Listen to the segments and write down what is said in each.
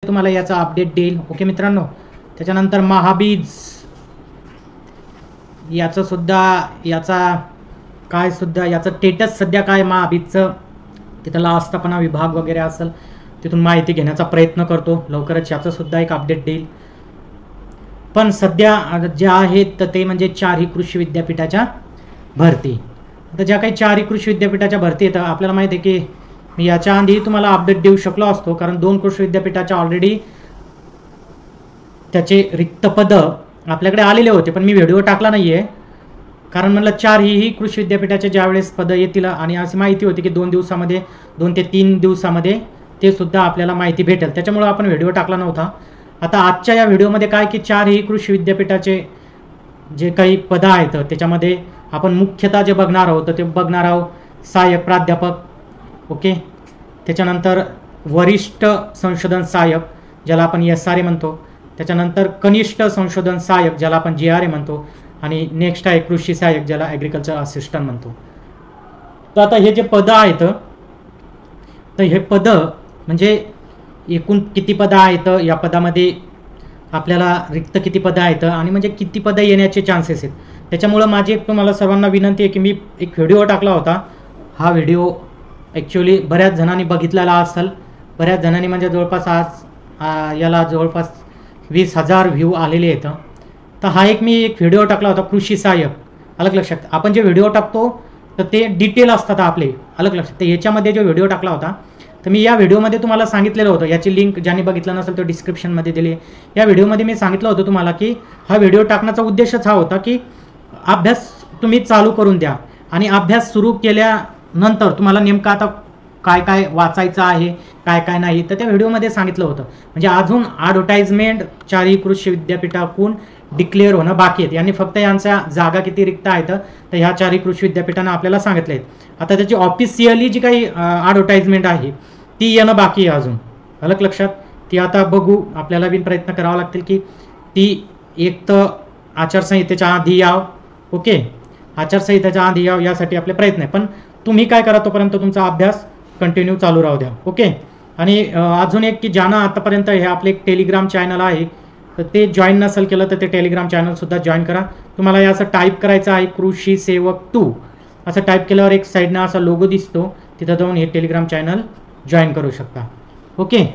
तुम्हाला याचा अपडेट देईल. ओके मित्रांनो, त्याच्यानंतर महाबीज याचं सुद्धा याचा स्टेटस सध्या काय महाबीजचं, तिथं आस्थापना विभाग वगैरे असेल तिथून माहिती घेण्याचा प्रयत्न करतो. लवकरच याचं सुद्धा एक अपडेट देईल. पण सध्या जे आहेत ते म्हणजे 4 कृषी विद्यापीठाच्या भरती. आता ज्या काही 4 कृषी विद्यापीठाच्या भरती आहेत आपल्याला माहिती आहे की मी याच्या आधी तुम्हाला अपडेट देऊ शकलो असतो, कारण 2 कृषी विद्यापीठाच्या ऑलरेडी त्याचे रिक्त पद आपल्याकडे आलेले होते, पण मी व्हिडिओ टाकला नाही आहे. कारण म्हणलं 4 ही कृषी विद्यापीठाचे ज्यावेळेस पदं येतील आणि अशी माहिती होती की 2 दिवसामध्ये 2 ते 3 दिवसामध्ये ते सुद्धा आपल्याला माहिती भेटेल, त्याच्यामुळे आपण व्हिडिओ टाकला नव्हता. आता आजच्या या व्हिडिओमध्ये काय की 4 ही कृषी विद्यापीठाचे जे काही पदं आहेत त्याच्यामध्ये आपण मुख्यतः जे बघणार आहोत ते बघणार आहोत सहाय्यक प्राध्यापक. ओके, त्याच्यानंतर वरिष्ठ संशोधन सहाय्यक ज्याला आपण SRA म्हणतो, त्याच्यानंतर कनिष्ठ संशोधन सहाय्यक ज्याला आपण GRA म्हणतो, आणि नेक्स्ट आहे कृषी सहाय्यक ज्याला ॲग्रिकल्चर असिस्टंट म्हणतो. तर आता हे जे पदं आहेत तर हे पदं म्हणजे एकूण किती पदं आहेत, या पदामध्ये आपल्याला रिक्त किती पदं आहेत आणि म्हणजे किती पदं येण्याचे चान्सेस आहेत. त्याच्यामुळं माझी एक तुम्हाला सर्वांना विनंती आहे की मी एक व्हिडिओ टाकला होता. हा व्हिडिओ ॲक्च्युली बऱ्याच जणांनी बघितलेला असेल, बऱ्याच जणांनी म्हणजे जवळपास आज याला जवळपास 20,000 व्ह्यू आलेले आहेत. तर हा मी एक व्हिडिओ टाकला होता कृषी सहाय्यक. अलग लक्षात, आपण जे व्हिडिओ टाकतो तर ते डिटेल असतात आपले, अलग लक्षात. तर याच्यामध्ये जो व्हिडिओ टाकला होता तर मी या व्हिडिओमध्ये तुम्हाला सांगितलेलं होतं, याची लिंक ज्यांनी बघितलं नसेल तो डिस्क्रिप्शनमध्ये दिली. या व्हिडिओमध्ये मी सांगितलं होतं तुम्हाला की हा व्हिडिओ टाकण्याचा उद्देशच हा होता की अभ्यास तुम्ही चालू करून द्या आणि अभ्यास सुरू केल्यानंतर तुम्हाला नेमकं आता काय काय वाचायचं आहे काय काय नाही तर त्या व्हिडिओमध्ये सांगितलं होतं. म्हणजे अजून ॲडव्हर्टाइजमेंट 4 कृषी विद्यापीठाकडून डिक्लेअर होणं बाकी आहेत. यांनी फक्त यांच्या जागा किती रिक्त आहेत तर ह्या 4 कृषी विद्यापीठांना आपल्याला सांगितले आहेत. आता त्याची ऑफिशियली जी काही ॲडव्हर्टाइजमेंट आहे ती येणं बाकी आहे अजून, अलग लक्षात. ती आता बघू, आपल्याला बी प्रयत्न करावा लागतील की ती एक तर आचारसंहितेच्या आधी यावं. ओके, आचारसंहितेच्या आधी यावं यासाठी आपले प्रयत्न आहे. पण तुम्ही काय करा तोपर्यंत तुमचा अभ्यास कंटिन्यू चालू राहू द्या. ओके, आणि अजून एक की ज्यांना आतापर्यंत हे आपले एक टेलिग्राम चॅनल आहे तर ते जॉईन नसेल केलं तर ते टेलिग्राम चॅनलसुद्धा जॉईन करा. तुम्हाला याचं टाईप करायचं आहे कृषी सेवक 2 असं टाईप केल्यावर एक साईडनं असा लोगो दिसतो, तिथं जाऊन हे टेलिग्राम चॅनल जॉईन करू शकता. ओके,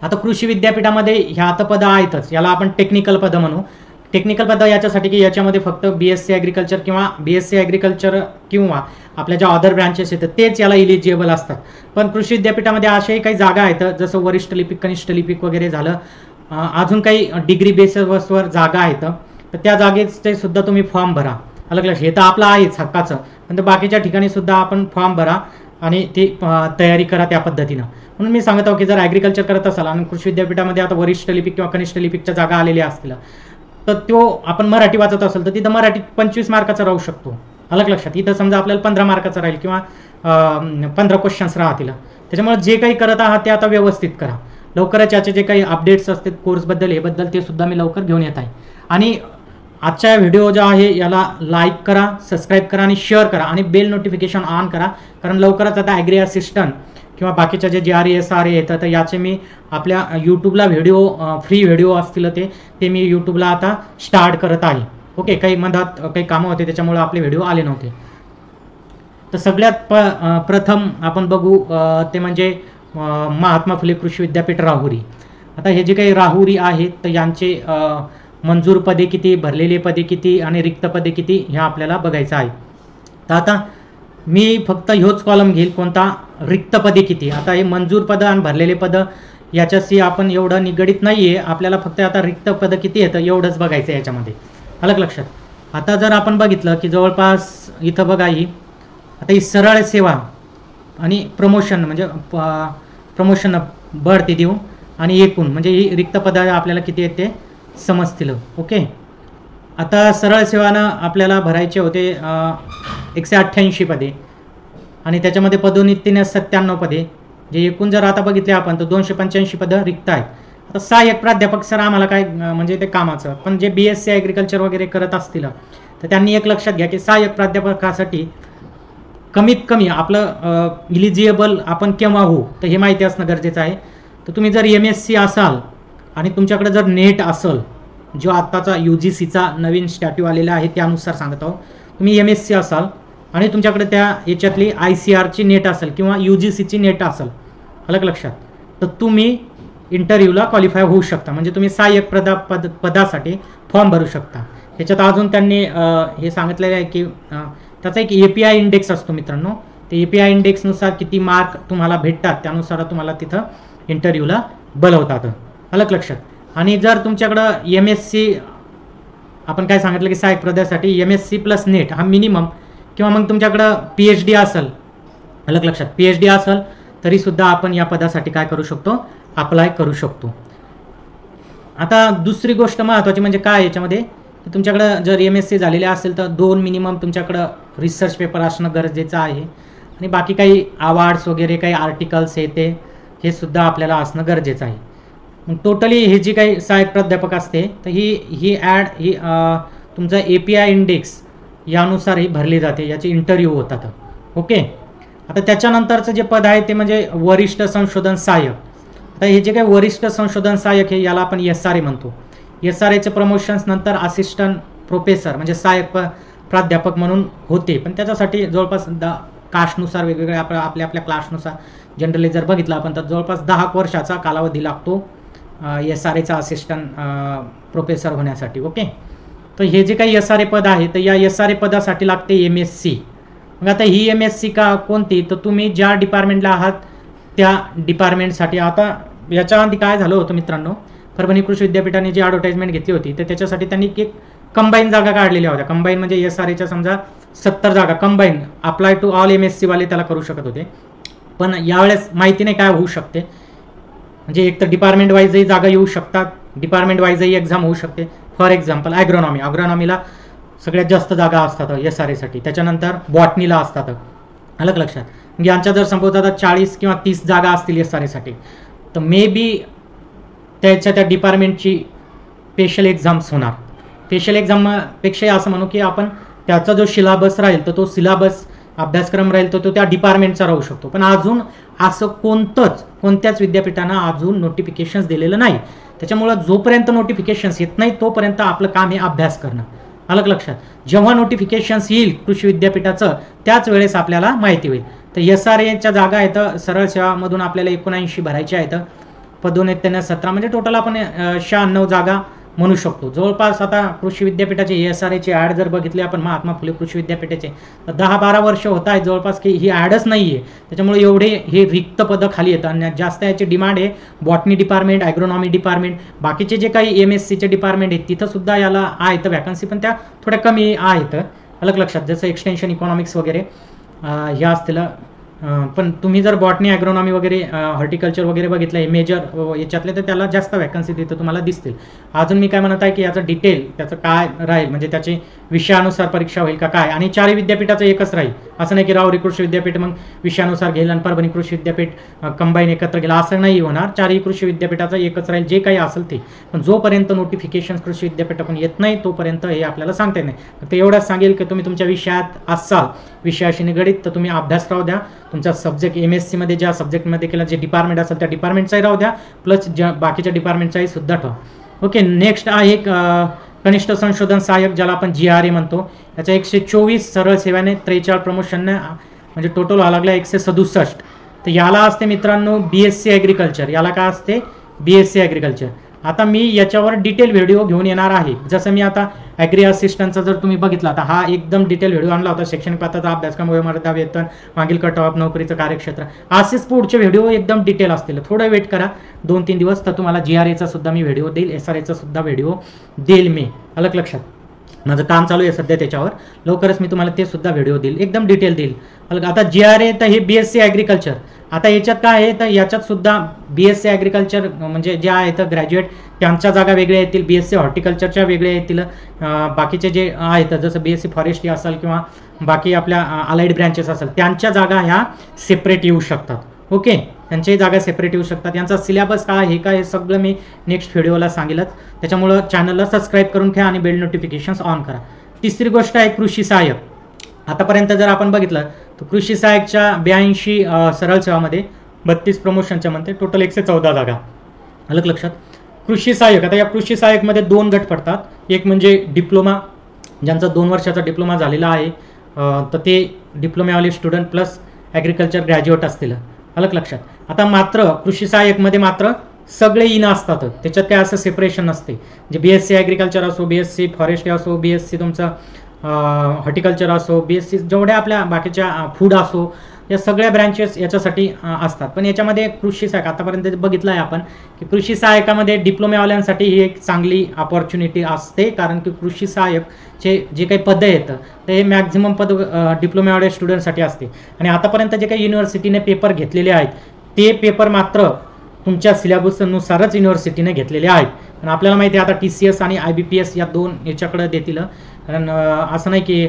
आता कृषी विद्यापीठामध्ये ह्या आता पदं आहेतच, याला आपण टेक्निकल पदं म्हणू. टेक्निकल पदं याच्यासाठी की याच्यामध्ये फक्त BSc ॲग्रिकल्चर किंवा BSc ॲग्रिकल्चर किंवा आपल्या ज्या अदर ब्रँचेस आहेत तेच याला इलिजिबल असतात. पण कृषी विद्यापीठामध्ये अशाही काही जागा आहेत जसं वरिष्ठ लिपिक कनिष्ठ लिपिक वगैरे झालं, अजून काही डिग्री बेसिसवर जागा आहेत तर त्या जागेचे सुद्धा तुम्ही फॉर्म भरा. अलग लक्ष, हे तर आपलं आहेच हक्काचं, पण बाकीच्या ठिकाणी सुद्धा आपण फॉर्म भरा आणि ती तयारी करा त्या पद्धतीनं. म्हणून मी सांगत आहो की जर ॲग्रिकल्चर करत असाल आणि कृषी विद्यापीठामध्ये आता वरिष्ठ लिपिक किंवा कनिष्ठ लिपिकच्या जागा आलेल्या असतील तर तो आपण मराठी वाचत असेल तर तिथं मराठीत 25 मार्काचा राहू शकतो. अलग लक्षात, इथं समजा आपल्याला 15 मार्काचा राहील किंवा 15 क्वेश्चन्स राहतील. त्याच्यामुळे जे काही करत आहात ते आता व्यवस्थित करा. लवकरच याचे जे काही अपडेट्स असतात कोर्सबद्दल हे बद्दल ते सुद्धा मी लवकर घेऊन येत आहे. आणि आजच्या व्हिडिओ जो आहे याला लाईक करा, सबस्क्राईब करा आणि शेअर करा आणि बेल नोटिफिकेशन ऑन करा, कारण लवकरच आता ॲग्री असिस्टंट किंवा बाकीच्या जे GRA SRA येतात तर याचे मी आपल्या यूट्यूबला व्हिडिओ फ्री व्हिडिओ असतील ते मी यूट्यूबला आता स्टार्ट करत आहे. ओके, काही मधात काही कामं होते त्याच्यामुळे आपले व्हिडिओ आले नव्हते. तर सगळ्यात प्रथम आपण बघू ते म्हणजे महात्मा फुले कृषी विद्यापीठ राहुरी. आता हे जे काही राहुरी आहेत तर यांचे मंजूर पदे किती, भरलेले पदे किती आणि रिक्त पदे किती हे आपल्याला बघायचं आहे. तर आता मी फक्त ह्योच कॉलम घेईल, कोणता, रिक्त पदे किती. आता हे मंजूर पदं आणि भरलेले पदं याच्याशी आपण एवढं निगडीत नाही आहे, आपल्याला फक्त आता रिक्त पदं किती येतं एवढंच बघायचं आहे याच्यामध्ये, अलग लक्षात. आता जर आपण बघितलं की जवळपास इथं बघा ही आता ही सरळ सेवा आणि प्रमोशन म्हणजे प्रमोशन बढती देऊ आणि एकूण म्हणजे ही रिक्त पदं आपल्याला किती आहेत ते समजतील. ओके, आता सरळ सेवानं आपल्याला भरायचे होते 188 पदे आणि त्याच्यामध्ये पदोन्नतीने 97 पदे, जे एकूण जर आता बघितले आपण तर 285 पदं रिक्त आहेत. आता सहाय्यक प्राध्यापक सर आम्हाला काय म्हणजे ते कामाचं, पण जे BSc ॲग्रिकल्चर वगैरे करत असतील तर त्यांनी एक लक्षात घ्या की सहाय्यक प्राध्यापकासाठी कमीत कमी आपलं इलिजिबल आपण केव्हा होऊ तर हे माहिती असणं गरजेचं आहे. तर तुम्ही जर MSc असाल आणि तुमच्याकडे जर नेट असेल, जो आत्ताचा UGCचा नवीन स्टॅट्यू आलेला आहे त्यानुसार सांगत आहोत, तुम्ही MSc असाल आणि तुमच्याकडे त्या याच्यातली ICRची नेट असेल किंवा UGCची नेट असेल, अलग लक्षात, तर तुम्ही इंटरव्ह्यूला क्वालिफाय होऊ शकता. म्हणजे तुम्ही सहाय्यक पदासाठी फॉर्म भरू शकता. त्याच्यात अजून त्यांनी हे सांगितलेलं आहे की त्याचा एक API इंडेक्स असतो मित्रांनो. ते API इंडेक्सनुसार किती मार्क तुम्हाला भेटतात त्यानुसार तुम्हाला तिथं इंटरव्ह्यूला बोलवतात, अलग लक्षात. आणि जर तुमच्याकडं MSc, आपण काय सांगितलं की सहाय्यक पदासाठी MSc प्लस नेट हा मिनिमम, किंवा मग तुमच्याकडं PhD असेल, अलग लक्षात, PhD असेल तरी सुद्धा आपण या पदासाठी काय करू शकतो, अप्लाय करू शकतो. आता दुसरी गोष्ट महत्त्वाची म्हणजे काय याच्यामध्ये, तुमच्याकडं जर MSc झालेले असेल तर 2 मिनिमम तुमच्याकडं रिसर्च पेपर असणं गरजेचं आहे. आणि बाकी काही अवॉर्ड्स वगैरे काही आर्टिकल्स हे सुद्धा आपल्याला असणं गरजेचं आहे. मग टोटली हे जी काही सहाय्यक प्राध्यापक असते तर ही तुमचा API इंडेक्स यानुसार ही भरली जाते, याचे इंटरव्ह्यू होतात. ओके. आता त्याच्यानंतरचं जे पद आहे ते म्हणजे वरिष्ठ संशोधन सहाय्यक. आता हे जे काही वरिष्ठ संशोधन सहाय्यक आहे याला आपण SRA म्हणतो. SRAचे प्रमोशन्स नंतर असिस्टंट प्रोफेसर म्हणजे सहाय्यक प्राध्यापक म्हणून होते, पण त्याच्यासाठी जवळपास कास्टनुसार वेगवेगळ्या आपल्या क्लासनुसार जनरली जर बघितलं आपण तर जवळपास 10 वर्षाचा कालावधी लागतो SRAचा असिस्टंट प्रोफेसर होण्यासाठी. ओके. तर हे जे काही SRA पद आहे तर या SRA पदासाठी लागते MSc. मग आता ही MSc का कोणती, तर तुम्ही ज्या डिपार्टमेंटला आहात त्या डिपार्टमेंटसाठी. आता याच्या आधी काय झालं होतं मित्रांनो, परभणी कृषी विद्यापीठाने जी ॲडव्हर्टाइजमेंट घेतली होती तर त्याच्यासाठी त्यांनी एक कंबाईन जागा काढलेल्या होत्या. कंबाईन म्हणजे SRAच्या समजा 70 जागा combine apply to all MSc वाले त्याला करू शकत होते. पण यावेळेस माहिती नाही काय होऊ शकते, म्हणजे एक तर डिपार्टमेंट वाईजही जागा येऊ शकतात, डिपार्टमेंट वाईजही एक्झाम होऊ शकते. फॉर एक्झाम्पल ॲग्रॉनॉमीला सगळ्यात जास्त जागा असतात SRAसाठी, त्याच्यानंतर बॉटनीला असतात, अलग लक्षात. म्हणजे यांच्या जर संभवतात 40 किंवा 30 जागा असतील SRAसाठी, तर मे बी त्या डिपार्टमेंटची स्पेशल एक्झाम्स होणार. स्पेशल एक्झामपेक्षा असं म्हणू की आपण त्याचा जो सिलेबस राहील तर तो सिलेबस अभ्यासक्रम राहील तो त्या डिपार्टमेंटचा राहू शकतो. पण अजून असं कोणत्याच विद्यापीठानं अजून नोटिफिकेशन्स दिलेलं नाही. त्याच्यामुळं जोपर्यंत नोटिफिकेशन्स येत नाही तोपर्यंत आपलं काम हे अभ्यास करणं, अलग लक्षात. जेव्हा नोटिफिकेशन्स येईल कृषी विद्यापीठाचं त्याच वेळेस आपल्याला माहिती होईल. तर SRAच्या जागा आहेत सरळ सेवामधून आपल्याला 79 भरायच्या आहेत, पदोन्नतीने 17, म्हणजे टोटल आपण 96 जागा म्हणू शकतो. जवळपास आता कृषी विद्यापीठाचे SRAचे ॲड जर बघितले आपण महात्मा फुले कृषी विद्यापीठाचे तर 10-12 वर्ष होत आहे जवळपास की ही ॲडच नाही आहे. त्याच्यामुळे एवढे हे रिक्त पदं खाली येतात आणि जास्त याची डिमांड आहे बॉटनी डिपार्टमेंट, ॲग्रोनॉमी डिपार्टमेंट, बाकीचे जे काही MScचे डिपार्टमेंट आहेत तिथं सुद्धा याला आहेत वॅकन्सी, पण त्या थोड्या कमी आहेत, अलग लक्षात. जसं एक्सटेन्शन इकॉनॉमिक्स वगैरे ह्या असतील. पण तुम्ही जर बॉटनी, ॲग्रोनॉमी वगैरे, हॉर्टिकल्चर वगैरे बघितलं हे मेजर याच्यातले तर त्याला जास्त वॅकन्सी तिथं तुम्हाला दिसतील. अजून मी काय म्हणत आहे की याचं डिटेल त्याचं काय राहील, म्हणजे त्याची विषयानुसार परीक्षा होईल का काय, आणि 4 विद्यापीठाचं एकच राहील. असं नाही की राहुरी कृषी विद्यापीठ मग विषयानुसार घेईल आणि परभणी कृषी विद्यापीठ कंबाईन एकत्र गेला, असं नाही होणार. 4ही कृषी विद्यापीठाचं एकच राहील, जे काही असेल ते. पण जोपर्यंत नोटिफिकेशन कृषी विद्यापीठातून येत नाही तोपर्यंत हे आपल्याला सांगता येत नाही. फक्त एवढंच सांगेल की तुम्ही तुमच्या विषयात असाल, विषयाशी निगडीत, तर तुम्ही अभ्यास राहू द्या. तुमचा सब्जेक्ट MSc मध्ये ज्या सब्जेक्टमध्ये केला जे डिपार्टमेंट असेल त्या डिपार्टमेंटचाही राहू द्या, प्लस ज्या बाकीच्या डिपार्टमेंटचाही सुद्धा ठेवा. ओके. नेक्स्ट आहे कनिष्ठ संशोधन सहाय्यक, ज्याला आपण GRA म्हणतो. याचा 124 सरळ सेवाने 43 प्रमोशनने म्हणजे टोटल व्हायला लागला 167. तर याला असते मित्रांनो BSc ॲग्रिकल्चर. याला काय असते BSc ॲग्रिकल्चर. आता मी याच्यावर डिटेल व्हिडिओ घेऊन येणार आहे. जसं मी आता ॲग्री असिस्टंटचा जर तुम्ही बघितला तर हा एकदम डिटेल व्हिडिओ आणला होता. शैक्षणिक पात्रता, अभ्यासक्रम, वयोमर्यादा, वेतन, मागील कट ऑफ, नोकरीचं कार्यक्षेत्र, असेच पुढचे व्हिडिओ एकदम डिटेल असतील. थोडं वेट करा 2-3 दिवस, तर तुम्हाला GRAचा सुद्धा मी व्हिडिओ देईल, SRAचा सुद्धा व्हिडिओ देईल मी, अलग लक्षात. माझं काम चालू आहे सध्या त्याच्यावर, लवकरच मी तुम्हाला ते सुद्धा व्हिडिओ देईल, एकदम डिटेल देईल. आता GRA तर हे BSc ॲग्रिकल्चर. आता याच्यात काय आहे तर याच्यात सुद्धा BSc ॲग्रिकल्चर म्हणजे जे आहेत ग्रॅज्युएट त्यांच्या जागा वेगळ्या येतील, BSc हॉर्टिकल्चरच्या वेगळ्या येतील, बाकीचे जे आहेत जसं BSc फॉरेस्ट्री असेल किंवा बाकी आपल्या अलाइड ब्रँचेस असेल त्यांच्या जागा ह्या सेपरेट येऊ शकतात. ओके. त्यांच्याही जागा सेपरेट येऊ शकतात. यांचा सिलेबस काय आहे काय हे सगळं मी नेक्स्ट व्हिडिओला सांगेलच. त्याच्यामुळं चॅनलला सबस्क्राईब करून ठेवा आणि बेल नोटिफिकेशन्स ऑन करा. तिसरी गोष्ट आहे कृषी सहाय्यक. आतापर्यंत जर आपण बघितलं तर कृषी सहाय्यकच्या 82 सरळ सेवामध्ये 32 प्रमोशनच्या म्हणते, टोटल 114 जागा. अलग लक्षात. कृषी सहाय्यक, आता या कृषी सहाय्यकमध्ये 2 गट पडतात. एक म्हणजे डिप्लोमा, ज्यांचा 2 वर्षाचा डिप्लोमा झालेला आहे, तर ते डिप्लोमावाले स्टुडंट प्लस ॲग्रिकल्चर ग्रॅज्युएट असतील. अलग लक्षात. आता मात्र कृषी सहाय्यकमध्ये मात्र सगळे इन असतात, त्याच्यात काय असं सेपरेशन नसते. जे BSc ॲग्रिकल्चर असो, BSc फॉरेस्ट्री असो, BSc तुमचं हॉर्टिकल्चर असो, BSc जेवढ्या आपल्या बाकीच्या फूड असो, या सगळ्या ब्रँचेस याच्यासाठी असतात. पण याच्यामध्ये कृषी सहाय्यक आतापर्यंत बघितलं आहे आपण की कृषी सहाय्यकामध्ये डिप्लोमावाल्यांसाठी ही एक चांगली अपॉर्च्युनिटी असते, कारण की कृषी सहाय्यकचे जे काही पदं येतं ते मॅक्झिमम पद डिप्लोमावाल्या स्टुडंटसाठी असते. आणि आतापर्यंत जे काही युनिव्हर्सिटीने पेपर घेतलेले आहेत ते पेपर मात्र तुमच्या सिलेबसनुसारच युनिव्हर्सिटीने घेतलेले आहेत. आणि आपल्याला माहिती आहे आता TCS आणि IBPS या 2 याच्याकडे देतील, कारण असं नाही की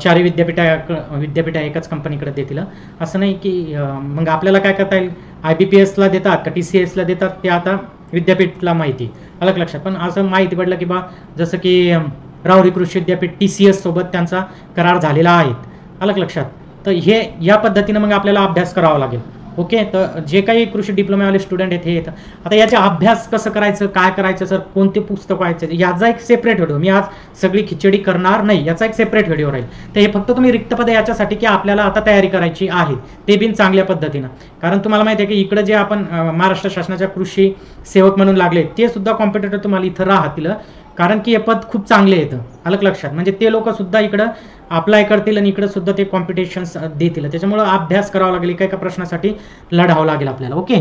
4 विद्यापीठ एकाच कंपनीकडे देतील, असं नाही की मग आपल्याला काय करता येईल, IBPSला देतात का TCSला देतात ते आता विद्यापीठला माहिती. अलग लक्षात. पण असं माहिती पडलं की बा जसं की राहुरी कृषी विद्यापीठ TCS सोबत त्यांचा करार झालेला आहे. अलग लक्षात. तर हे या पद्धतीनं मग आपल्याला अभ्यास करावा लागेल. ओके. तर जे काही कृषी डिप्लोमावाले स्टुडंट आहेत हे येतं. आता याचा अभ्यास कसं करायचं, काय करायचं सर, कोणते पुस्तक व्हायचं, याचा एक सेपरेट व्हिडिओ, मी आज सगळी खिचडी करणार नाही, याचा एक सेपरेट व्हिडिओ राहील. तर हे फक्त तुम्ही रिक्त पद याच्यासाठी की आपल्याला आता तयारी करायची आहे, ते बिन चांगल्या पद्धतीनं. कारण तुम्हाला माहिती आहे की इकडे जे आपण महाराष्ट्र शासनाच्या कृषी सेवक म्हणून लागले ते सुद्धा कॉम्पिटिटर तुम्हाला इथं राहतील, कारण की हे पद खूप चांगले येतं. अलग लक्षात. म्हणजे ते लोक सुद्धा इकडं अप्लाय करतील आणि इकडे सुद्धा ते कॉम्पिटिशन्स देतील. त्याच्यामुळे अभ्यास करावा लागेल, एका प्रश्नासाठी लढावं लागेल आपल्याला. ओके.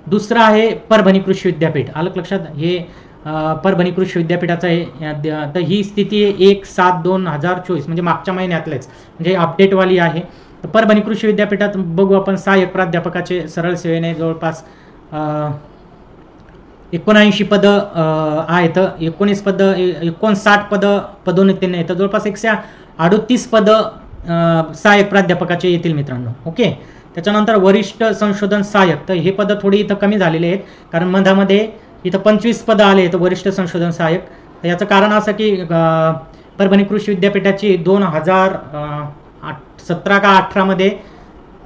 दुसरं आहे परभणी कृषी विद्यापीठ. अलग लक्षात. हे परभणी कृषी विद्यापीठाचं आहे. तर ही स्थिती आहे 1/7/2024 म्हणजे मागच्या महिन्यातलेच, म्हणजे अपडेटवाली आहे. तर परभणी कृषी विद्यापीठात बघू आपण सहाय्यक प्राध्यापकाचे सरळ सेवेने जवळपास 79 पदं आहेत. 19 पदं 59 पदं पदोन्नतीने येतं. जवळपास 138 पदं सहाय्यक प्राध्यापकाचे येतील मित्रांनो. ओके. त्याच्यानंतर वरिष्ठ संशोधन सहाय्यक, तर हे पदं थोडी इथं कमी झालेले आहेत, कारण मधामध्ये इथं 25 पदं आले आहेत वरिष्ठ संशोधन सहाय्यक. तर याचं कारण असं की परभणी कृषी विद्यापीठाची 2017 का 18मध्ये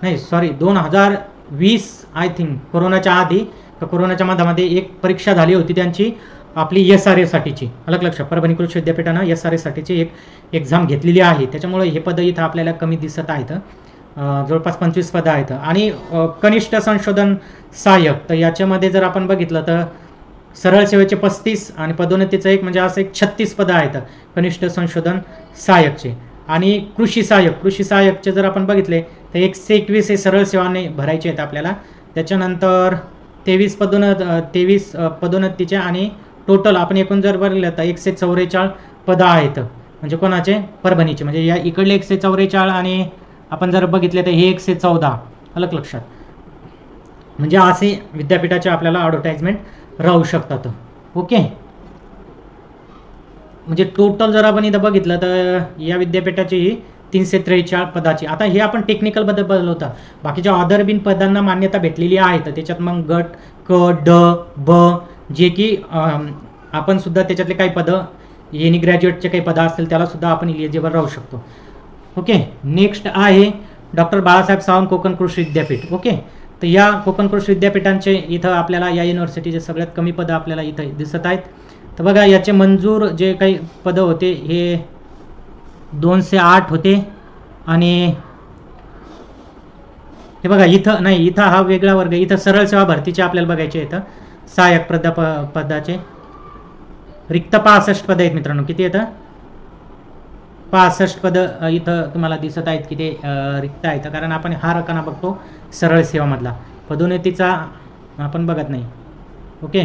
नाही, सॉरी 2020 आय थिंक, कोरोनाच्या आधी कोरोनाच्या मधामध्ये एक परीक्षा झाली होती त्यांची, आपली SRA साठीची. अलग लक्षात. परभणी कृषी विद्यापीठानं SRA साठीची एक एक्झाम घेतलेली आहे, त्याच्यामुळे हे पदं इथं आपल्याला कमी दिसत आहेत. जवळपास 25 पदं आहेत. आणि कनिष्ठ संशोधन सहाय्यक, तर याच्यामध्ये जर आपण बघितलं तर सरळ सेवेचे 35 आणि पदोन्नतीचं एक म्हणजे असं एक 36 पदं आहेत कनिष्ठ संशोधन सहाय्यकचे. आणि कृषी सहाय्यकचे जर आपण बघितले तर 121 हे सरळ सेवाने भरायचे आहेत आपल्याला. त्याच्यानंतर 23 पदोन्नतीचे आणि टोटल आपण एकूण जर बघितलं तर 144 पदं आहेत. म्हणजे कोणाचे? परभणीचे. म्हणजे या इकडले 144 आणि आपण जर बघितले तर हे 114. अलग लक्षात. म्हणजे असे विद्यापीठाचे आपल्याला ॲडव्हर्टाइजमेंट राहू शकतात. ओके. म्हणजे टोटल जर आपण इथं बघितलं तर या विद्यापीठाची ही 343 पदाची. आता हे आपण टेक्निकल बद्दल होता, बाकीच्या अदर बिन पदांना मान्यता भेटलेली आहे. तर त्याच्यात मग गट क ड ब जे की आपण सुद्धा त्याच्यातले काही पदं एनी ग्रॅज्युएटचे काही पदं असतील त्याला सुद्धा आपण इलिजिबल राहू शकतो. ओके. नेक्स्ट आहे डॉक्टर बाळासाहेब सावंत कोकण कृषी विद्यापीठ. ओके. तर या कोकण कृषी विद्यापीठांचे इथं आपल्याला या युनिव्हर्सिटीचे सगळ्यात कमी पदं आपल्याला इथं दिसत आहेत. तर बघा याचे मंजूर जे काही पदं होते हे 208 होते. आणि हे बघा इथं नाही, इथं हा वेगळा वर्ग, इथं सरळ सेवा भरतीचे आपल्याला बघायचे. इथं सहाय्यक पदाचे रिक्त 65 पदं आहेत मित्रांनो. किती येतं? 65 पदं इथं तुम्हाला दिसत आहेत की ते रिक्त आहेत, कारण आपण हा रकाना बघतो सरळ सेवामधला, पदोन्नतीचा आपण बघत नाही. ओके.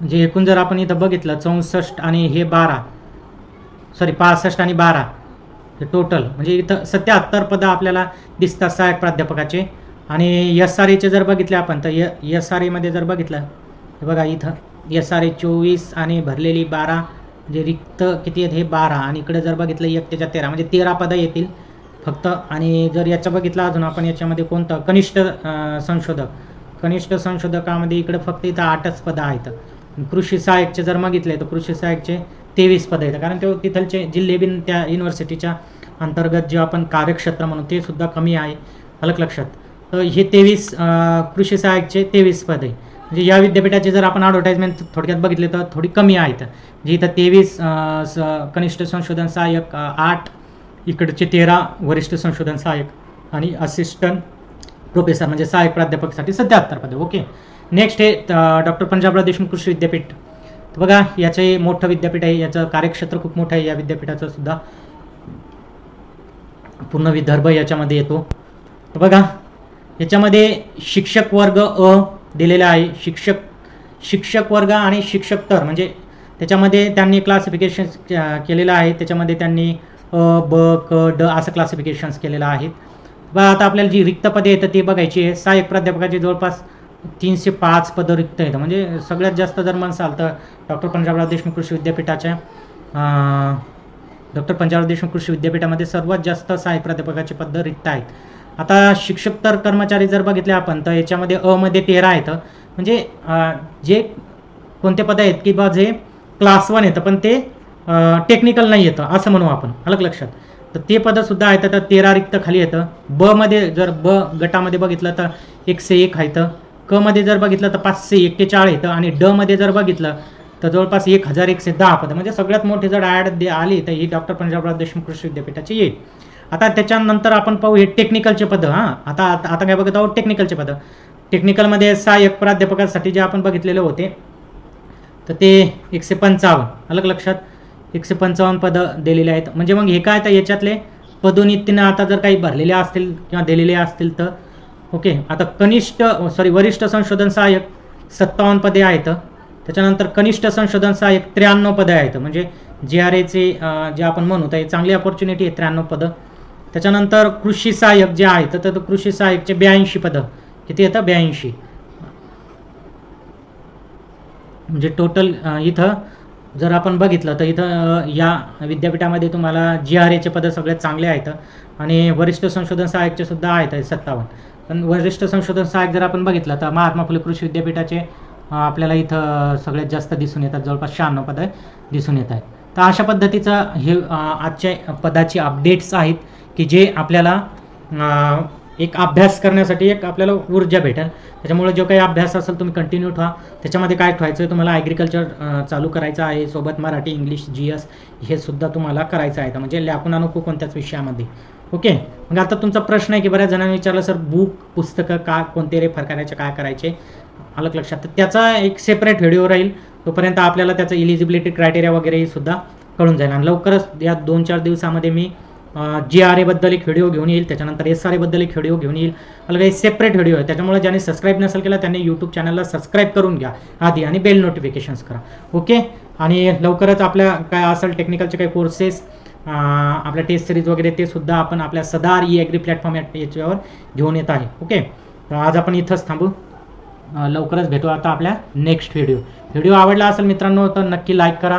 म्हणजे एकूण जर आपण इथं बघितलं 64 आणि हे 65 आणि 12 हे टोटल, म्हणजे इथं 77 पदं आपल्याला दिसतात सहाय्यक प्राध्यापकाचे. आणि SRAचे जर बघितले आपण तर SRAमध्ये जर बघितलं तर बघा इथं SRA 24 आणि भरलेली 12, म्हणजे रिक्त किती आहेत हे 12. आणि इकडे जर बघितलं 1 त्याच्या 13, म्हणजे 13 पदं येतील फक्त. आणि जर याचं बघितलं अजून आपण याच्यामध्ये कोणतं कनिष्ठ संशोधकामध्ये इकडे फक्त इथं 8च पदं आहेत. कृषी सहाय्यकचे जर बघितले तर कृषी सहाय्यकचे 23 पदं आहेत, कारण ते तिथलचे जिल्हे बिन त्या युनिव्हर्सिटीच्या अंतर्गत जे आपण कार्यक्षेत्र म्हणून ते सुद्धा कमी आहे. अलग लक्षात. तर हे 23 कृषी सहाय्यकचे 23 पद आहे. म्हणजे या विद्यापीठाचे जर आपण ॲडव्हर्टाइजमेंट थोडक्यात बघितले तर थोडी कमी आहेत. जे इथं 23 कनिष्ठ संशोधन सहाय्यक 8, इकडचे 13 वरिष्ठ संशोधन सहाय्यक आणि असिस्टंट प्रोफेसर म्हणजे सहाय्यक प्राध्यापकसाठी 77 पदे. ओके. नेक्स्ट हे डॉक्टर पंजाबराव देशमुख कृषी विद्यापीठ. तर बघा याचे मोठं विद्यापीठ आहे, याचं कार्यक्षेत्र खूप मोठं आहे. या विद्यापीठाचं सुद्धा पूर्ण विदर्भ याच्यामध्ये येतो. तर बघा याच्यामध्ये शिक्षक वर्ग अ दिलेला आहे. शिक्षक वर्ग आणि शिक्षक तर म्हणजे त्याच्यामध्ये त्यांनी क्लासिफिकेशन केलेलं आहे. त्याच्यामध्ये त्यांनी अ ब क ड असं क्लासिफिकेशन्स केलेलं आहे. बघा आता आपल्याला जी रिक्त पदे येतं ते बघायची आहे. सहाय्यक प्राध्यापकाची जवळपास 305 पदं रिक्त येतं. म्हणजे सगळ्यात जास्त जर म्हणसाल तर डॉक्टर पंजाबराव देशमुख कृषी विद्यापीठाच्या डॉक्टर पंजाबराव देशमुख कृषी विद्यापीठामध्ये सर्वात जास्त सहाय्यक प्राध्यापकाची पदं रिक्त आहेत. आता शिक्षक तर कर्मचारी जर बघितले आपण तर याच्यामध्ये अ मध्ये 13 आहेत. म्हणजे जे कोणते पद आहेत की बा जे क्लास 1 येतं पण ते टेक्निकल नाही येतं असं म्हणू आपण, अलग लक्षात. तर ते पदंसुद्धा आहेत. तर 13 रिक्त खाली येतं. ब मध्ये जर ब गटामध्ये बघितलं तर 101 आहेत. क मध्ये जर बघितलं तर 541 येतं आणि ड मध्ये जर बघितलं तर जवळपास 1110 पदं. म्हणजे सगळ्यात मोठी जर ॲड आली तर ही डॉक्टर पंजाबराव देशमुख कृषी विद्यापीठाची येईल. आता त्याच्यानंतर आपण पाहू हे टेक्निकलचे पदं. आता काय बघत आहोत टेक्निकलचे पदं. टेक्निकलमध्ये सहाय्यक प्राध्यापकासाठी जे आपण बघितलेले होते तर ते 155, अलग लक्षात, 155 पदं दिलेले आहेत. म्हणजे मग हे काय तर याच्यातले पदोन्नतीनं आता जर काही भरलेले असतील किंवा दिलेले असतील तर ओके. आता वरिष्ठ संशोधन सहाय्यक 57 पदे आहेत. त्याच्यानंतर कनिष्ठ संशोधन सहाय्यक 93 पदे आहेत. म्हणजे GRAचे जे आपण म्हणू तर चांगली अपॉर्च्युनिटी आहे 93 पदं. त्याच्यानंतर कृषी सहाय्यक जे आहेत तर कृषी सहाय्यकचे 82 पदं. किती येतं? 82. म्हणजे टोटल इथं जर आपण बघितलं तर इथं या विद्यापीठामध्ये तुम्हाला GRAचे पदं सगळ्यात चांगले आहेत आणि वरिष्ठ संशोधन सहाय्यकचे सुद्धा आहेत 57. पण वरिष्ठ संशोधन सहाय्यक जर आपण बघितलं तर महात्मा फुले कृषी विद्यापीठाचे आपल्याला इथं सगळ्यात जास्त दिसून येतात, जवळपास 96 पदं दिसून येत आहेत. तर अशा पद्धतीचं हे आजच्या पदाची अपडेट्स आहेत की जे आपल्याला एक अभ्यास करण्यासाठी एक आपल्याला ऊर्जा भेटेल. त्याच्यामुळे जो काही अभ्यास असेल तुम्ही कंटिन्यू ठेवा. त्याच्यामध्ये काय ठेवायचं आहे तुम्हाला ॲग्रिकल्चर चालू करायचं आहे, सोबत मराठी, इंग्लिश, GS हे सुद्धा तुम्हाला करायचं आहे. म्हणजे ल्याकून नको कोणत्याच विषयामध्ये. ओके. मग आता तुमचा प्रश्न आहे की बऱ्याच जणांनी विचारलं सर बुक पुस्तकं का कोणते रेफर करायचे, काय करायचे, अलग लक्षात. तर त्याचा एक सेपरेट व्हिडिओ राहील. तोपर्यंत आपल्याला त्याचं इलिजिबिलिटी क्रायटेरिया वगैरे सुद्धा कळून जाईल. आणि लवकरच या 2-4 दिवसामध्ये मी GRA बद्दल एक व्हिडिओ घेऊन येईल. त्याच्यानंतर SRA बद्दल एक व्हिडिओ घेऊन येईल. अलग एक सेपरेट व्हिडिओ आहे. त्याच्यामुळे ज्यांनी सबस्क्राईब नसेल केला त्यांनी यूट्यूब चॅनलला सबस्क्राईब करून घ्या आधी आणि बेल नोटिफिकेशन्स करा. ओके. आणि लवकरच आपल्या काय असेल टेक्निकलचे काही कोर्सेस आपल्या टेस्ट सिरीज वगैरे ते सुद्धा आपण आपल्या सदार ॲग्री प्लॅटफॉर्म याच्यावर घेऊन येत आहे. ओके. तर आज आपण इथंच थांबू. लवकरच भेटू आता आपल्या नेक्स्ट व्हिडिओ आवडला असेल मित्रांनो तर नक्की लाईक करा,